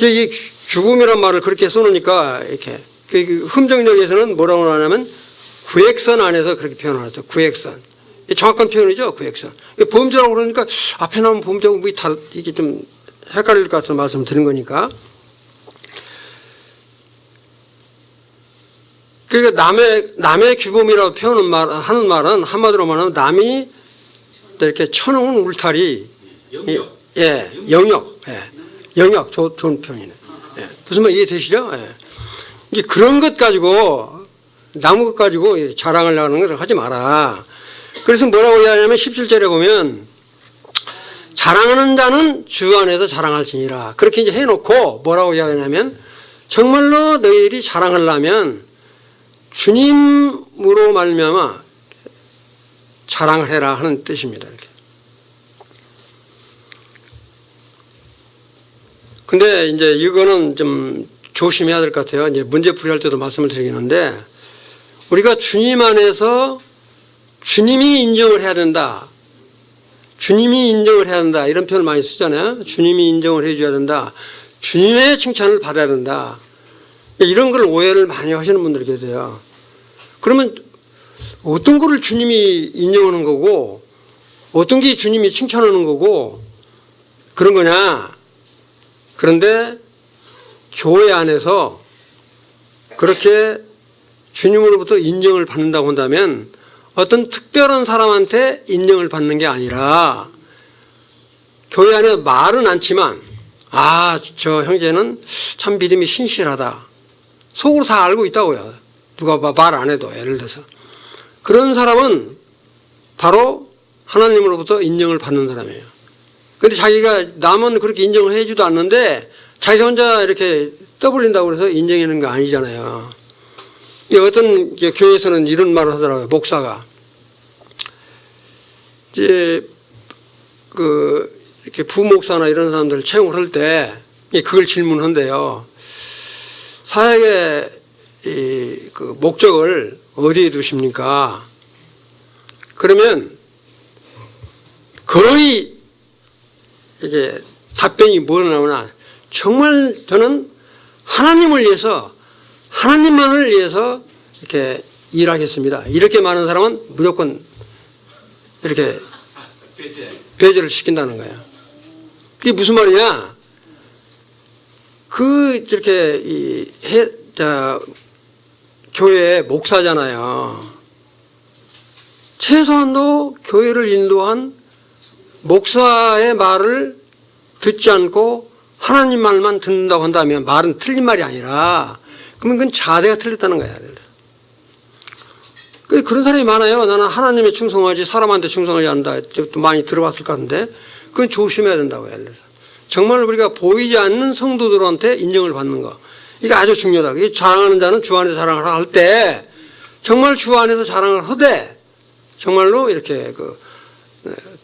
이 규범이란 말을 그렇게 써놓으니까 이렇게. 흠정역에서는 뭐라고 하냐면 구획선 안에서 그렇게 표현하죠. 구획선. 정확한 표현이죠. 구획선. 범죄라고 그러니까 앞에 나오면 범죄하고 이게 좀 헷갈릴 것 같아서 말씀드린 거니까. 그러니까 남의 규범이라고 하는 말은 한마디로 말하면 남이 이렇게 쳐놓은 울타리, 영역, 좋은 표현이네. 무슨 말 이해되시죠? 이게 그런 것 가지고 남의 것 가지고 자랑을 하는 것을 하지 마라. 그래서 뭐라고 이야기하냐면 17절에 보면 자랑하는 자는 주 안에서 자랑할지니라. 그렇게 이제 해놓고 뭐라고 이야기하냐면 정말로 너희들이 자랑하려면 주님으로 말미암아 자랑을 해라 하는 뜻입니다. 이렇게. 근데 이제 이거는 좀 조심해야 될 것 같아요. 이제 문제풀이할 때도 말씀을 드리겠는데 우리가 주님 안에서 주님이 인정을 해야 된다. 주님이 인정을 해야 된다. 이런 표현을 많이 쓰잖아요. 주님이 인정을 해줘야 된다. 주님의 칭찬을 받아야 된다. 이런 걸 오해를 많이 하시는 분들이 계세요. 그러면 어떤 거를 주님이 인정하는 거고 어떤 게 주님이 칭찬하는 거고 그런 거냐. 그런데 교회 안에서 그렇게 주님으로부터 인정을 받는다고 한다면 어떤 특별한 사람한테 인정을 받는 게 아니라 교회 안에 말은 않지만 저 형제는 참 믿음이 신실하다. 속으로 다 알고 있다고요. 누가 말 안 해도 예를 들어서. 그런 사람은 바로 하나님으로부터 인정을 받는 사람이에요. 그런데 자기가 남은 그렇게 인정을 해주지도 않는데 자기 혼자 이렇게 떠벌린다고 해서 인정하는 거 아니잖아요. 어떤 교회에서는 이런 말을 하더라고요. 목사가. 이제 이렇게 부목사나 이런 사람들 채용을 할 때 그걸 질문한대요. 사역의 그 목적을 어디에 두십니까? 그러면 거의 이게 답변이 뭐가 나오나 정말 저는 하나님을 위해서 하나님만을 위해서 이렇게 일하겠습니다. 이렇게 많은 사람은 무조건 이렇게 배제를 시킨다는 거야. 그게 무슨 말이냐? 저렇게 교회 목사잖아요. 최소한도 교회를 인도한 목사의 말을 듣지 않고 하나님 말만 듣는다고 한다면 말은 틀린 말이 아니라 그러면 그건 자세가 틀렸다는 거야. 그런 사람이 많아요. 나는 하나님에 충성하지 사람한테 충성하지 않는다. 또 많이 들어봤을 것 같은데 그건 조심해야 된다고요. 정말 우리가 보이지 않는 성도들한테 인정을 받는 거. 이게 아주 중요하다. 이게 자랑하는 자는 주 안에서 자랑을 할 때 정말 주 안에서 자랑을 하되 정말로 이렇게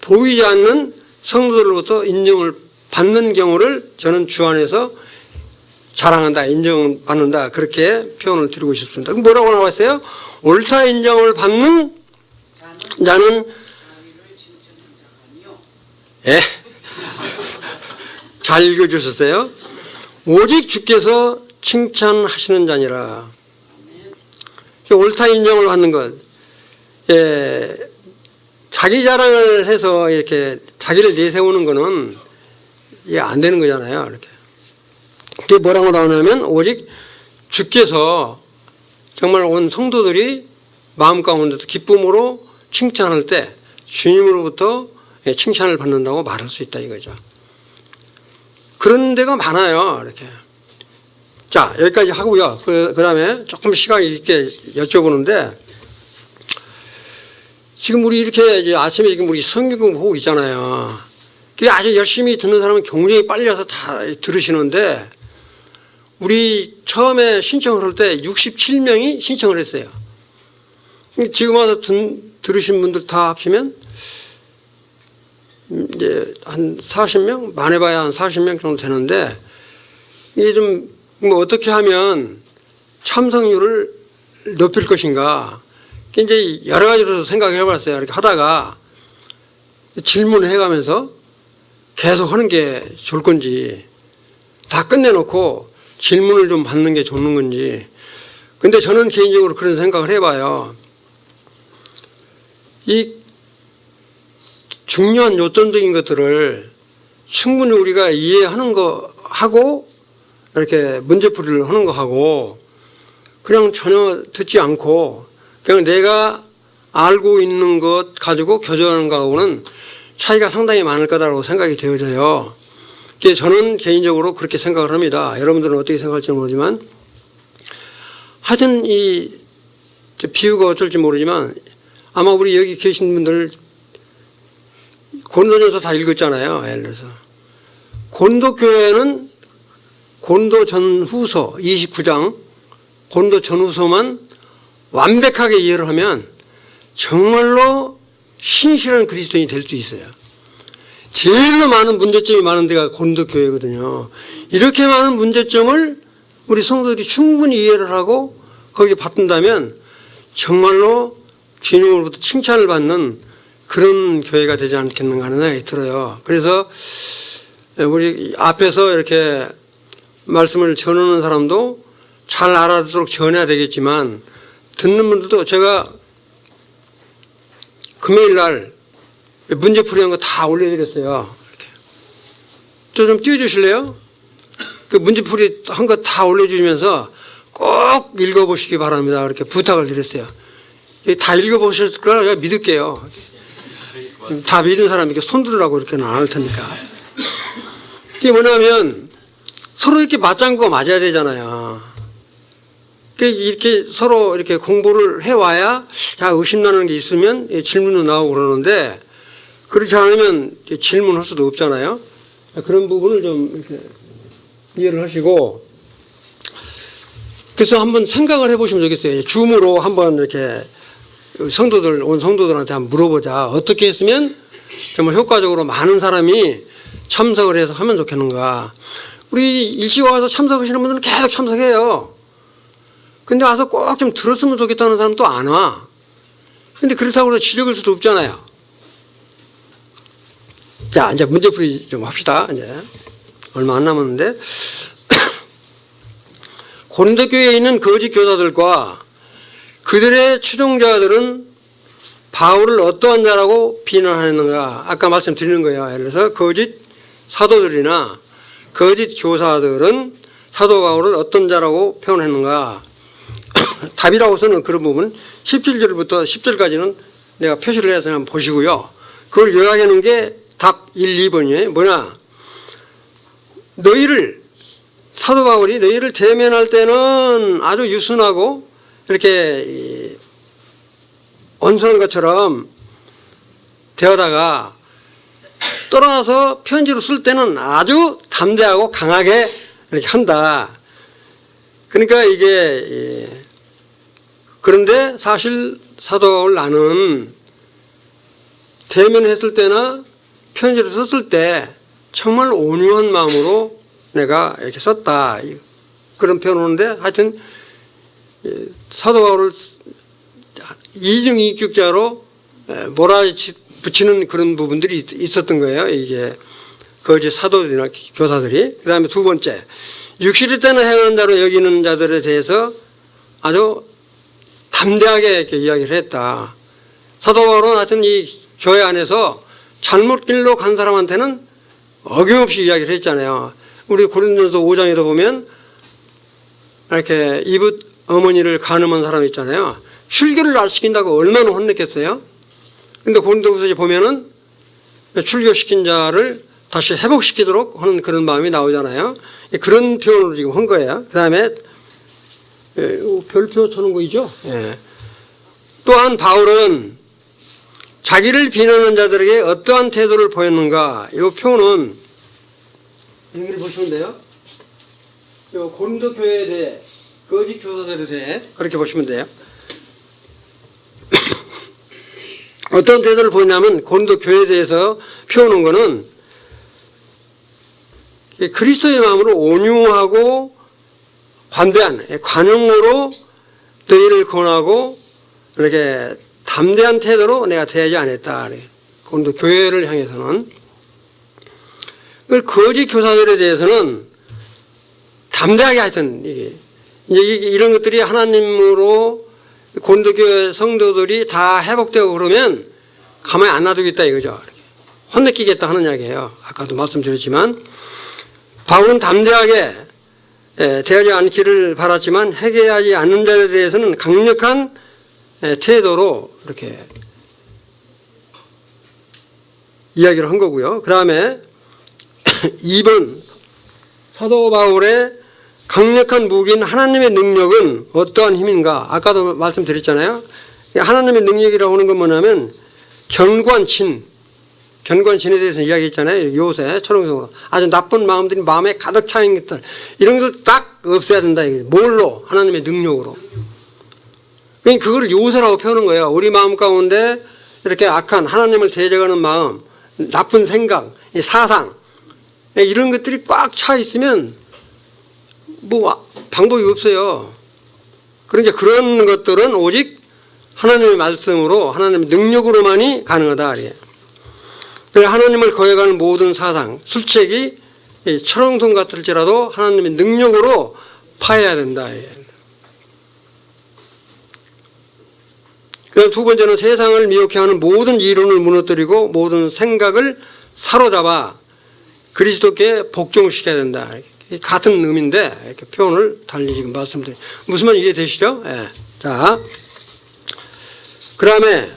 보이지 않는 성도들로부터 인정을 받는 경우를 저는 주 안에서 자랑한다, 인정받는다 그렇게 표현을 드리고 싶습니다. 그럼 뭐라고 나와 있어요? 옳다 인정을 받는 자는 잘 읽어주셨어요? 오직 주께서 칭찬하시는 자니라. 옳다 인정을 받는 것. 자기 자랑을 해서 이렇게 자기를 내세우는 거는 이게 안 되는 거잖아요. 이렇게. 그게 뭐라고 나오냐면 오직 주께서 정말 온 성도들이 마음 가운데서 기쁨으로 칭찬할 때 주님으로부터 칭찬을 받는다고 말할 수 있다 이거죠. 그런 데가 많아요. 이렇게. 자, 여기까지 하고요. 그 다음에 조금 시간이 있게 여쭤보는데 지금 우리 이렇게 이제 아침에 지금 우리 성경 공부하고 있잖아요. 그게 아주 열심히 듣는 사람은 굉장히 빨리 와서 다 들으시는데 우리 처음에 신청을 할 때 67명이 신청을 했어요. 지금 와서 들으신 분들 다 합치면 이제 한 40명? 많이 봐야 한 40명 정도 되는데 이게 좀 뭐 어떻게 하면 참석률을 높일 것인가. 이제 여러 가지로 생각을 해봤어요. 이렇게 하다가 질문을 해가면서 계속 하는 게 좋을 건지 다 끝내놓고 질문을 좀 받는 게 좋은 건지. 근데 저는 개인적으로 그런 생각을 해봐요. 이 중요한 요점적인 것들을 충분히 우리가 이해하는 거 하고 이렇게 문제풀이를 하는 거 하고 그냥 전혀 듣지 않고 그냥 내가 알고 있는 것 가지고 교제하는 거하고는 차이가 상당히 많을 거다라고 생각이 되어져요. 저는 개인적으로 그렇게 생각을 합니다. 여러분들은 어떻게 생각할지 모르지만 하여튼 이 비유가 어쩔지 모르지만 아마 우리 여기 계신 분들 고린도전서 다 읽었잖아요. 예를 들어서 고린도교회는 고린도전후서 29장 고린도전후서만 완벽하게 이해를 하면 정말로 신실한 그리스도인이 될 수 있어요. 제일로 많은 문제점이 많은 데가 고린도교회거든요. 이렇게 많은 문제점을 우리 성도들이 충분히 이해를 하고 거기에 받든다면 정말로 주님으로부터 칭찬을 받는 그런 교회가 되지 않겠는가 하는 생각이 들어요. 그래서 우리 앞에서 이렇게 말씀을 전하는 사람도 잘 알아듣도록 전해야 되겠지만 듣는 분들도 제가 금요일 날 문제풀이한 거 다 올려드렸어요. 좀 띄워주실래요? 그 문제풀이 한 거 다 올려주면서 꼭 읽어보시기 바랍니다. 그렇게 부탁을 드렸어요. 다 읽어보셨을 거라 제가 믿을게요. 다 믿은 사람이 이렇게 손 들으라고 이렇게는 안 할 테니까. 그게 뭐냐면 서로 이렇게 맞장구가 맞아야 되잖아요. 이렇게 서로 이렇게 공부를 해와야 의심나는 게 있으면 질문도 나오고 그러는데 그렇지 않으면 질문할 수도 없잖아요. 그런 부분을 좀 이렇게 이해를 하시고 그래서 한번 생각을 해보시면 좋겠어요. 줌으로 한번 이렇게 성도들, 온 성도들한테 한번 물어보자. 어떻게 했으면 정말 효과적으로 많은 사람이 참석을 해서 하면 좋겠는가. 우리 일찍 와서 참석하시는 분들은 계속 참석해요. 근데 와서 꼭 좀 들었으면 좋겠다는 사람은 또 안 와. 근데 그렇다고 해서 지적할 수도 없잖아요. 자, 이제 문제풀이 좀 합시다. 이제 얼마 안 남았는데. 고린도 교회에 있는 거짓 교사들과 그들의 추종자들은 바울을 어떠한 자라고 비난하는가. 아까 말씀드리는 거예요. 예를 들어서 거짓 사도들이나 거짓 교사들은 사도 바울을 어떤 자라고 표현했는가. 답이라고서는 그런 부분 17절부터 10절까지는 내가 표시를 해서 한번 보시고요. 그걸 요약해 놓은 게 답 1, 2번이에요. 뭐냐. 사도 바울이 너희를 대면할 때는 아주 유순하고 이렇게 온순한 것처럼 되어다가 떠나서 편지로 쓸 때는 아주 담대하고 강하게 이렇게 한다. 그러니까 이게 그런데 사실 사도 바울 나는 대면했을 때나 편지를 썼을 때 정말 온유한 마음으로 내가 이렇게 썼다. 그런 표현을 하는데 하여튼 사도 바울을 이중인격자로 몰아붙이는 그런 부분들이 있었던 거예요. 이게 거짓 사도들이나 교사들이. 그 다음에 두 번째, 육실이 때는 행하는 자로 여기는 자들에 대해서 아주 담대하게 이렇게 이야기를 했다. 사도 바울은 하여튼 이 교회 안에서 잘못 길로 간 사람한테는 어김없이 이야기를 했잖아요. 우리 고린도전서 5장에도 보면 이렇게 이웃 어머니를 간음한 사람 있잖아요. 출교를 안 시킨다고 얼마나 혼냈겠어요? 근데 고린도전서에 보면은 출교시킨 자를 다시 회복시키도록 하는 그런 마음이 나오잖아요. 그런 표현으로 지금 한 거예요. 그 다음에 별표 쳐놓은 거 있죠? 예. 또한 바울은 자기를 비난하는 자들에게 어떠한 태도를 보였는가. 이 표현은 여기를 보시면 돼요. 고린도 교회에 대해 거짓 교사들에 대해 그렇게 보시면 돼요. 어떤 태도를 보였냐면 고린도 교회에 대해서 표현한 거는 그리스도의 마음으로 온유하고 관대한 관용으로 너희를 권하고 이렇게 담대한 태도로 내가 대하지 않았다. 고린도 교회를 향해서는. 거짓 교사들에 대해서는 담대하게 하여튼 이런 것들이 하나님으로 고린도 교회 성도들이 다 회복되고 그러면 가만히 안 놔두겠다 이거죠. 혼내키겠다 하는 이야기예요. 아까도 말씀드렸지만 바울은 담대하게 대하지 않기를 바랐지만 회개하지 않는 자에 대해서는 강력한 태도로 이렇게 이야기를 한 거고요. 그 다음에 2번 사도 바울의 강력한 무기인 하나님의 능력은 어떠한 힘인가? 아까도 말씀드렸잖아요. 하나님의 능력이라고 하는 건 뭐냐면 견관진, 견관진에 대해서 이야기했잖아요. 요새 철옹성으로 아주 나쁜 마음들이 마음에 가득 차 있는 것들, 이런 것을 딱 없애야 된다. 뭘로? 하나님의 능력으로. 그러니까 그걸 요새라고 표현한 거예요. 우리 마음 가운데 이렇게 악한 하나님을 대적하는 마음, 나쁜 생각, 사상, 이런 것들이 꽉 차 있으면 뭐 방법이 없어요. 그러니까 그런 것들은 오직 하나님의 말씀으로, 하나님의 능력으로만이 가능하다. 그래서 하나님을 거역하는 모든 사상, 술책이 철옹성 같을지라도 하나님의 능력으로 파해야 된다. 그다음 두 번째는 세상을 미혹해 하는 모든 이론을 무너뜨리고 모든 생각을 사로잡아 그리스도께 복종시켜야 된다. 같은 의미인데 이렇게 표현을 달리 지금 말씀드려요. 무슨 말 이해되시죠? 예. 자, 그 다음에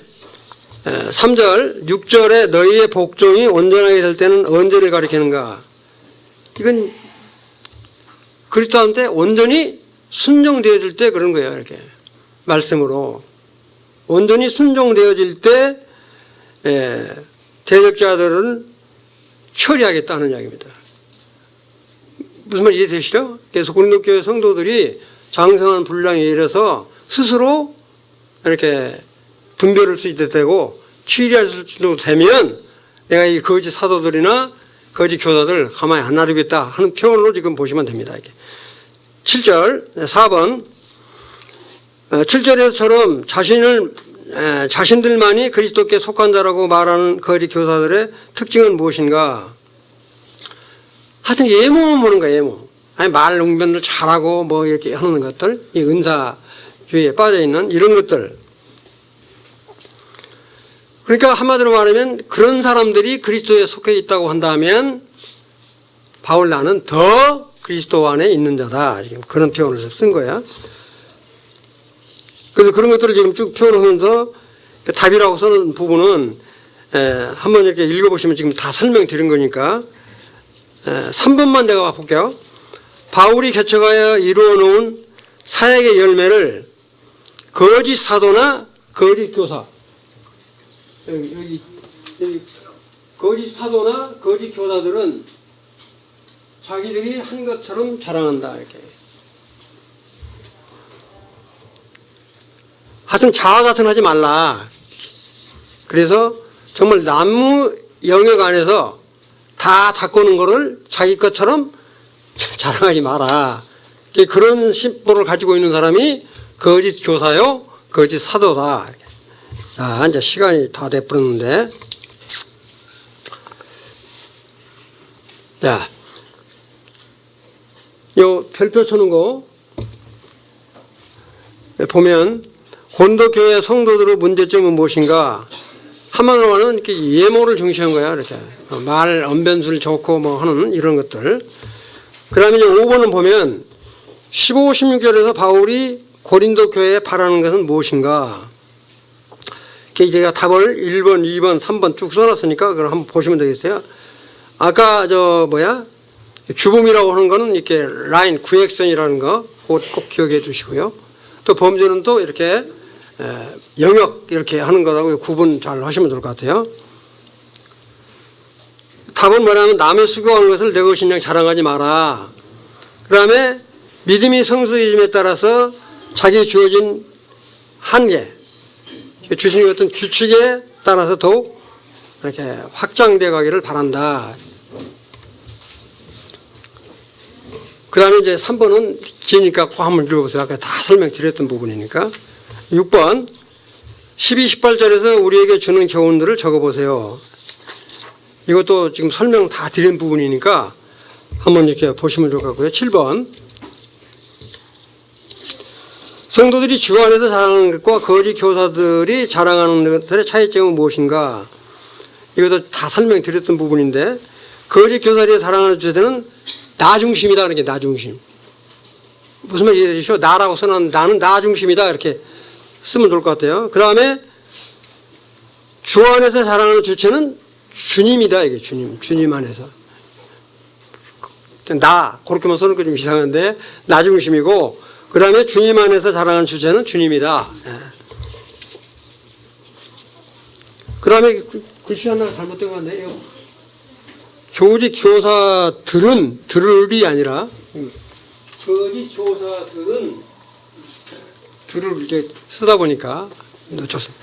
3절, 6절에 너희의 복종이 온전하게 될 때는 언제를 가리키는가? 이건 그리스도한테 온전히 순종되어질 때 그런 거예요. 이렇게 말씀으로 온전히 순종되어질 때 대적자들은 처리하겠다는 이야기입니다. 무슨 말 이해되시죠? 그래서 고린도 교회 성도들이 장성한 분량에 이르러서 스스로 이렇게 분별할 수 있게 치리할 수 되면 내가 이 거짓 사도들이나 거짓 교사들 가만히 안 놔두겠다 하는 표현으로 지금 보시면 됩니다. 이렇게. 7절, 4번. 7절에서처럼 자신들만이 그리스도께 속한 자라고 말하는 거짓 교사들의 특징은 무엇인가? 하여튼 예모만 보는 거예요, 예모. 아니, 말 웅변을 잘하고 뭐 이렇게 하는 것들, 이 은사주의에 빠져있는 이런 것들. 그러니까 한마디로 말하면 그런 사람들이 그리스도에 속해 있다고 한다면 바울 나는 더 그리스도 안에 있는 자다. 지금 그런 표현을 쓴 거야. 그래서 그런 것들을 지금 쭉 표현하면서 답이라고 쓰는 부분은 한번 이렇게 읽어보시면 지금 다 설명드린 거니까 3번만 제가 볼게요. 바울이 개척하여 이루어 놓은 사역의 열매를 거짓 사도나 거짓 교사, 여기 거짓 사도나 거짓 교사들은 자기들이 한 것처럼 자랑한다. 이렇게. 하여튼 자아 자선하지 말라. 그래서 정말 나무 영역 안에서 다 닦고는 거를 자기 것처럼 자랑하지 마라. 그런 심보를 가지고 있는 사람이 거짓 교사요, 거짓 사도다. 자, 이제 시간이 다 돼버렸는데. 자, 요 별표 쳐놓은 거 보면 고린도 교회 성도들의 문제점은 무엇인가? 한마디로 하면 이렇게 예모를 중시한 거야. 이렇게 말 언변술 좋고 뭐 하는 이런 것들. 그다음에 이제 5번은 보면 15, 16절에서 바울이 고린도 교회에 바라는 것은 무엇인가? 제가 답을 1번, 2번, 3번 쭉 써놨으니까 그걸 한번 보시면 되겠어요. 아까 규범이라고 하는 거는 이렇게 라인, 구획선이라는 거 꼭 기억해 두시고요. 또 범죄는 또 이렇게 영역 이렇게 하는 거라고 구분 잘 하시면 될 것 같아요. 답은 뭐냐면 남의 수고한 것을 내 것인 양 자랑하지 마라. 그 다음에 믿음이 성수임에 따라서 자기 주어진 한계, 주신 어떤 규칙에 따라서 더욱 이렇게 확장되어 가기를 바란다. 그 다음에 이제 3번은 기니까 꼭 한번 읽어보세요. 아까 다 설명드렸던 부분이니까. 6번 12, 18절에서 우리에게 주는 교훈들을 적어보세요. 이것도 지금 설명 다 드린 부분이니까 한번 이렇게 보시면 좋을 것 같고요. 7번 성도들이 주 안에서 자랑하는 것과 거짓 교사들이 자랑하는 것들의 차이점은 무엇인가? 이것도 다 설명드렸던 부분인데 거짓 교사들이 자랑하는 주제는 나 중심이다. 그러니까 나 중심. 무슨 말이죠? 나라고 써놓은 나는 나 중심이다 이렇게 쓰면 좋을 것 같아요. 그 다음에 주 안에서 자랑하는 주체는 주님이다. 이게 주님 안에서. 나 그렇게만 써놓은 게 좀 이상한데 나 중심이고 그 다음에 주님 안에서 자랑하는 주체는 주님이다. 그 다음에 글씨 하나가 잘못된 것 같네요. 교직 교사들은 들을이 아니라 교직 교사들은 들을 이제 쓰다 보니까 놓쳤습니다.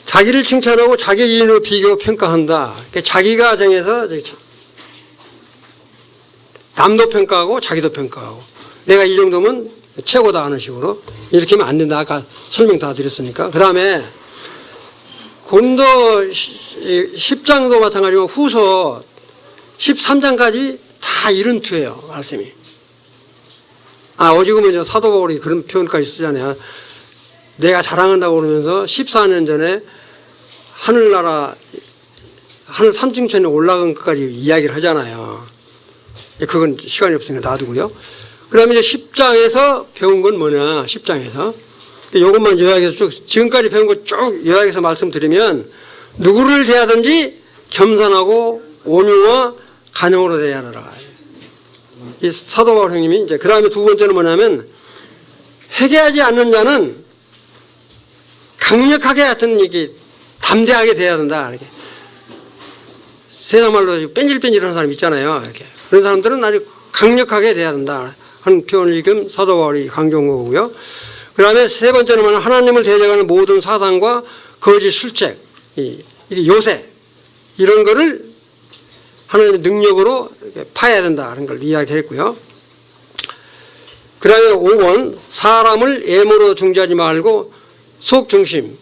자기를 칭찬하고 자기 이인으로 비교 평가한다. 자기가 정해서 남도 평가하고 자기도 평가하고 내가 이 정도면 최고다 하는 식으로 이렇게 하면 안 된다. 아까 설명 다 드렸으니까. 그 다음에 고린도 10장도 마찬가지고 후서 13장까지 다 이런 투예요. 말씀이. 어지금은 사도 바울이 그런 표현까지 쓰잖아요. 내가 자랑한다고 그러면서 14년 전에 하늘 3층천에 올라간 것까지 이야기를 하잖아요. 그건 시간이 없으니까 놔두고요. 그 다음에 이제 10장에서 배운 건 뭐냐, 10장에서. 이것만 요약해서 쭉, 지금까지 배운 거 쭉 요약해서 말씀드리면, 누구를 대하든지 겸손하고 온유와 간용으로 대해야 하라. 이 사도 바울 형님이 이제, 그 다음에 두 번째는 뭐냐면, 회개하지 않는 자는 강력하게 하여튼 이게 담대하게 대해야 된다. 이렇게. 세상 말로 뺀질뺀질하는 사람 있잖아요. 이렇게. 그런 사람들은 아주 강력하게 대해야 된다. 하는 표현을 지금 사도 바울이 강조한 거고요. 그 다음에 세 번째는 뭐냐면 하나님을 대적하는 모든 사상과 거짓 술책, 이게 요새, 이런 거를 하나님의 능력으로 파야 된다. 하는 걸 이야기했고요. 그 다음에 5번, 사람을 애모로 중지하지 말고 속중심.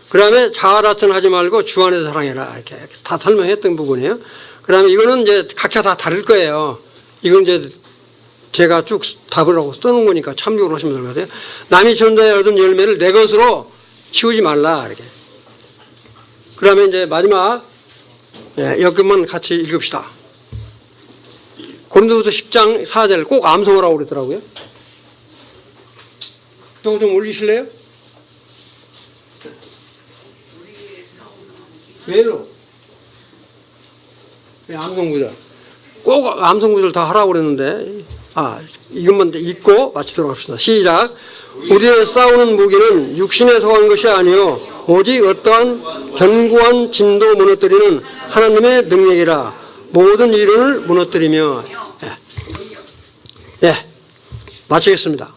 그 다음에 자아라튼 하지 말고 주 안에서 사랑해라. 이렇게 다 설명했던 부분이에요. 그 다음에 이거는 이제 각자 다 다를 거예요. 이건 이제 제가 쭉 답을 하고 써놓은 거니까 참조를 하시면 될 것 같아요. 남이 전자에 얻은 열매를 내 것으로 치우지 말라. 이렇게. 그 다음에 이제 마지막, 여기만 같이 읽읍시다. 고린도후서 10장 4절 꼭 암송하라고 그러더라고요. 또 좀 올리실래요? 왜요? 암송구절. 꼭 암송구절 다 하라고 그랬는데, 이것만 읽고 마치도록 합시다. 시작. 우리의 싸우는 무기는 육신에 속한 것이 아니요 오직 어떠한 견고한 진도 무너뜨리는 하나님의 능력이라. 모든 이론을 무너뜨리며. 마치겠습니다.